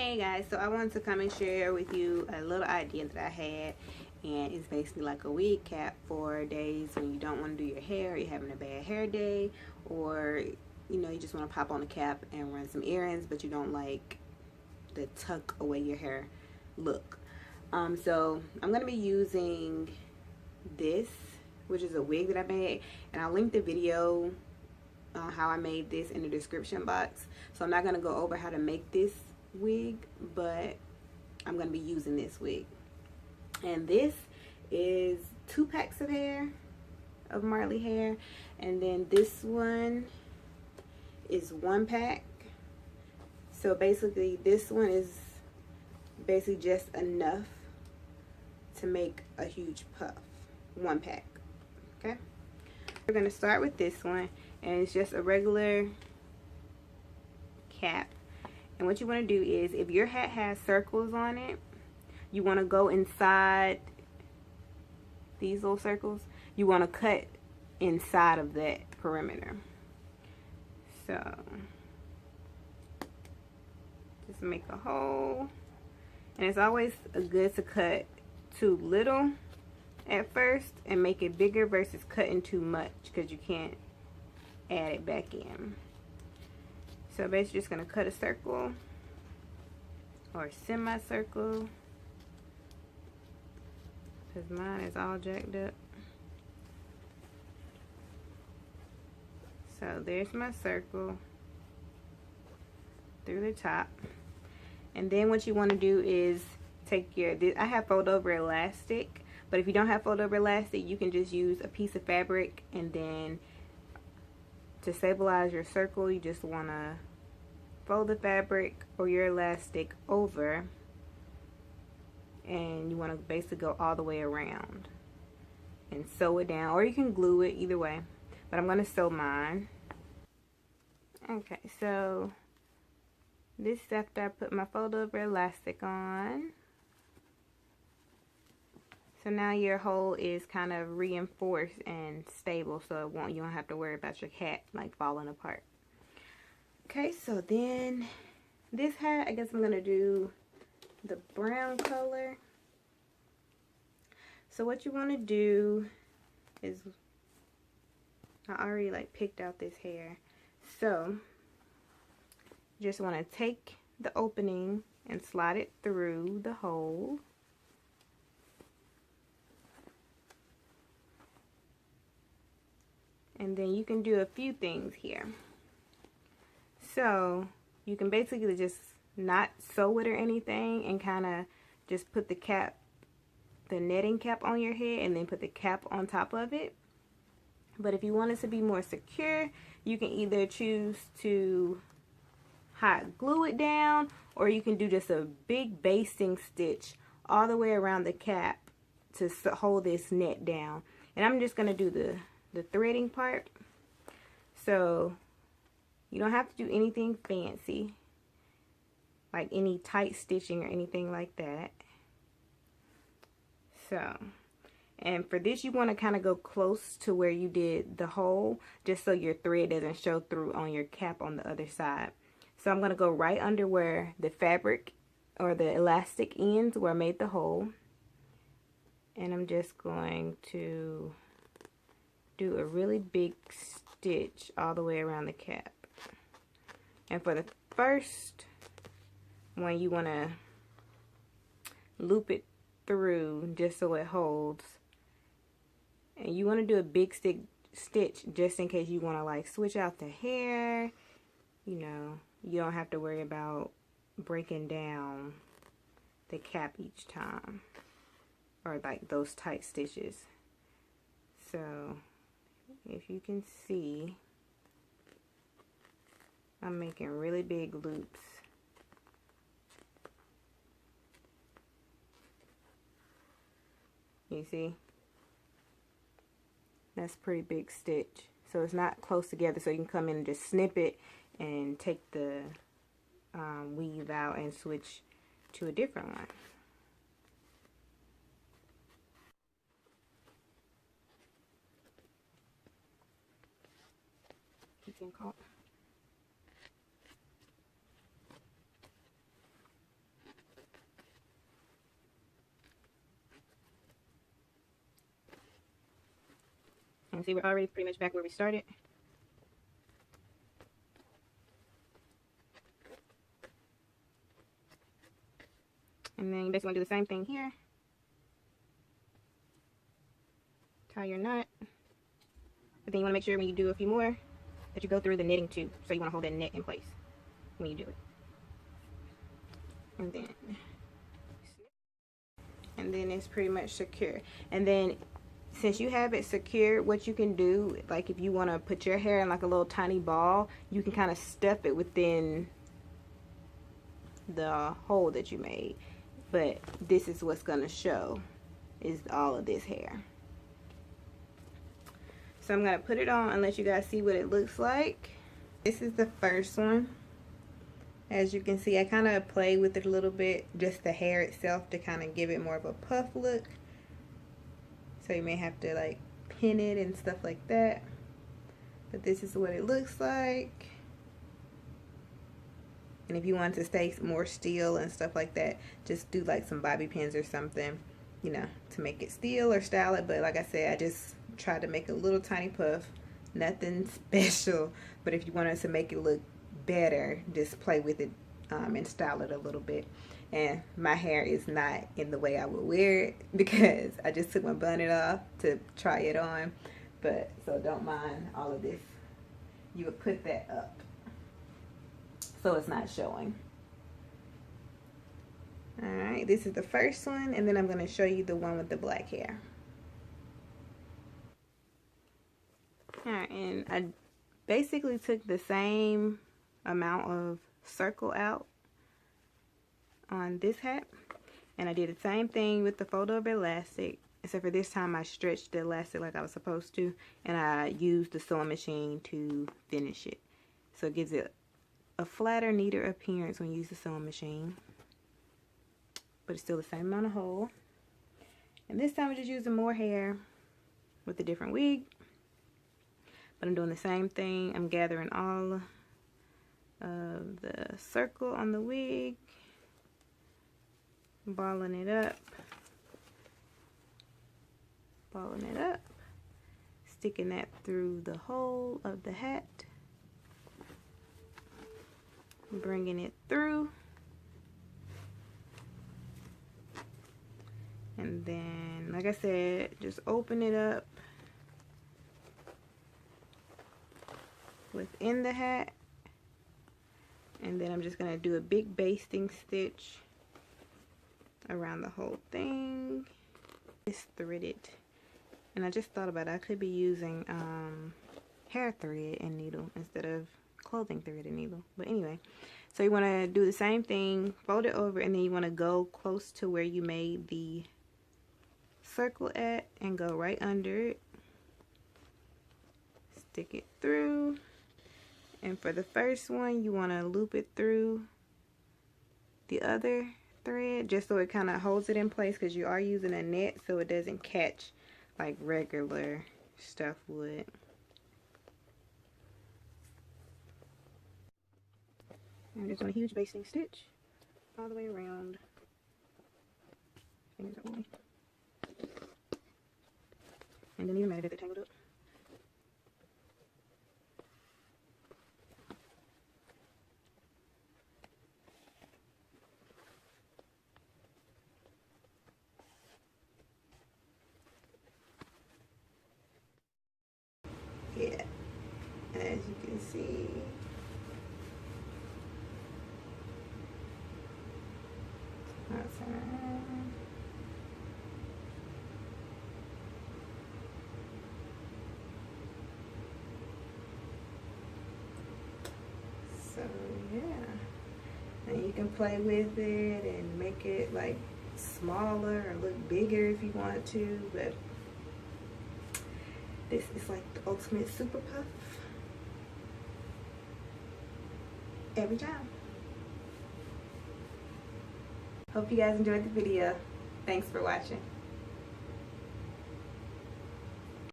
Hey guys, so I wanted to come and share with you a little idea that I had, and it's basically like a wig cap for days when you don't want to do your hair, or you're having a bad hair day, or you just want to pop on a cap and run some errands, but you don't like the tuck away your hair look. So I'm gonna be using this, which is a wig that I made, and I'll link the video on how I made this in the description box. So I'm not gonna go over how to make this wig, but I'm going to be using this wig, and this is 2 packs of hair of Marley hair, and then this one is 1 pack. So basically this one is basically just enough to make a huge puff. 1 pack. Okay, we're going to start with this one, and it's just a regular cap. And what you want to do is, if your hat has circles on it, you want to go inside these little circles. You want to cut inside of that perimeter. So just make a hole. And it's always good to cut too little at first and make it bigger versus cutting too much, because you can't add it back in. So basically just going to cut a circle or a semicircle, because mine is all jacked up. So there's my circle through the top. And then what you want to do is take your, I have fold over elastic, but if you don't have fold over elastic, you can just use a piece of fabric, and then to stabilize your circle, you just want to fold the fabric or your elastic over, and you want to basically go all the way around and sew it down, or you can glue it, either way, but I'm going to sew mine. Okay, so this is after I put my fold over elastic on. So now your hole is kind of reinforced and stable, so you don't have to worry about your hat like falling apart. Okay, so then this hat, I guess I'm gonna do the brown color. So what you want to do is, I already like picked out this hair, so you just want to take the opening and slide it through the hole. And then you can do a few things here. So you can basically just not sew it or anything, and kind of just put the cap, the netting cap on your head, and then put the cap on top of it. But if you want it to be more secure, you can either choose to hot glue it down, or you can do just a big basting stitch all the way around the cap to hold this net down. And I'm just going to do the threading part. So you don't have to do anything fancy, like any tight stitching or anything like that. So, and for this, you want to kind of go close to where you did the hole, just so your thread doesn't show through on your cap on the other side. So I'm going to go right under where the fabric or the elastic ends, where I made the hole. And I'm just going to do a really big stitch all the way around the cap. And for the first one, you want to loop it through just so it holds. And you want to do a big stitch just in case you want to like switch out the hair. You don't have to worry about breaking down the cap each time, or like those tight stitches. So if you can see, I'm making really big loops. You see? That's a pretty big stitch. So it's not close together, so you can come in and just snip it and take the weave out and switch to a different one. You can call. And see, we're already pretty much back where we started. And then you basically want to do the same thing here. Tie your knot. But then you want to make sure when you do a few more that you go through the knitting too. So you want to hold that knit in place when you do it. And then it's pretty much secure. And then since you have it secure, what you can do, like if you want to put your hair in like a little tiny ball, you can kind of stuff it within the hole that you made. But this is what's going to show, is all of this hair. So I'm going to put it on and let you guys see what it looks like. This is the first one. As you can see, I kind of play with it a little bit, just the hair itself, to kind of give it more of a puff look. So you may have to like pin it and stuff like that. But this is what it looks like. And if you want to stay more still and stuff like that, just do like some bobby pins or something, you know, to make it still or style it. But like I said, I just tried to make a little tiny puff, nothing special. But if you wanted to make it look better, just play with it and style it a little bit. And my hair is not in the way I would wear it because I just took my bonnet off to try it on. But so don't mind all of this. You would put that up so it's not showing. Alright, this is the first one, and then I'm going to show you the one with the black hair. Alright, and I basically took the same amount of circle out on this hat, and I did the same thing with the fold over elastic, except for this time I stretched the elastic like I was supposed to, and I used the sewing machine to finish it. So it gives it a flatter, neater appearance when you use the sewing machine, but it's still the same amount of hole. And this time I'm just using more hair with a different wig, but I'm doing the same thing. I'm gathering all of the circle on the wig, balling it up, sticking that through the hole of the hat, bringing it through, and then like I said, just open it up within the hat, and then I'm just going to do a big basting stitch around the whole thing. It's threaded, and I just thought about it, I could be using hair thread and needle instead of clothing thread and needle. But anyway, so you want to do the same thing, fold it over, and then you want to go close to where you made the circle at and go right under it, stick it through, and for the first one you want to loop it through the other thread just so it kind of holds it in place, because you are using a net so it doesn't catch like regular stuff would. I'm just doing a huge basting stitch all the way around. Fingers only. And then even matter that they're tangled up. Yeah, as you can see, so yeah, and you can play with it and make it like smaller or look bigger if you want to, but this is like the ultimate super puff every time. Hope you guys enjoyed the video. Thanks for watching.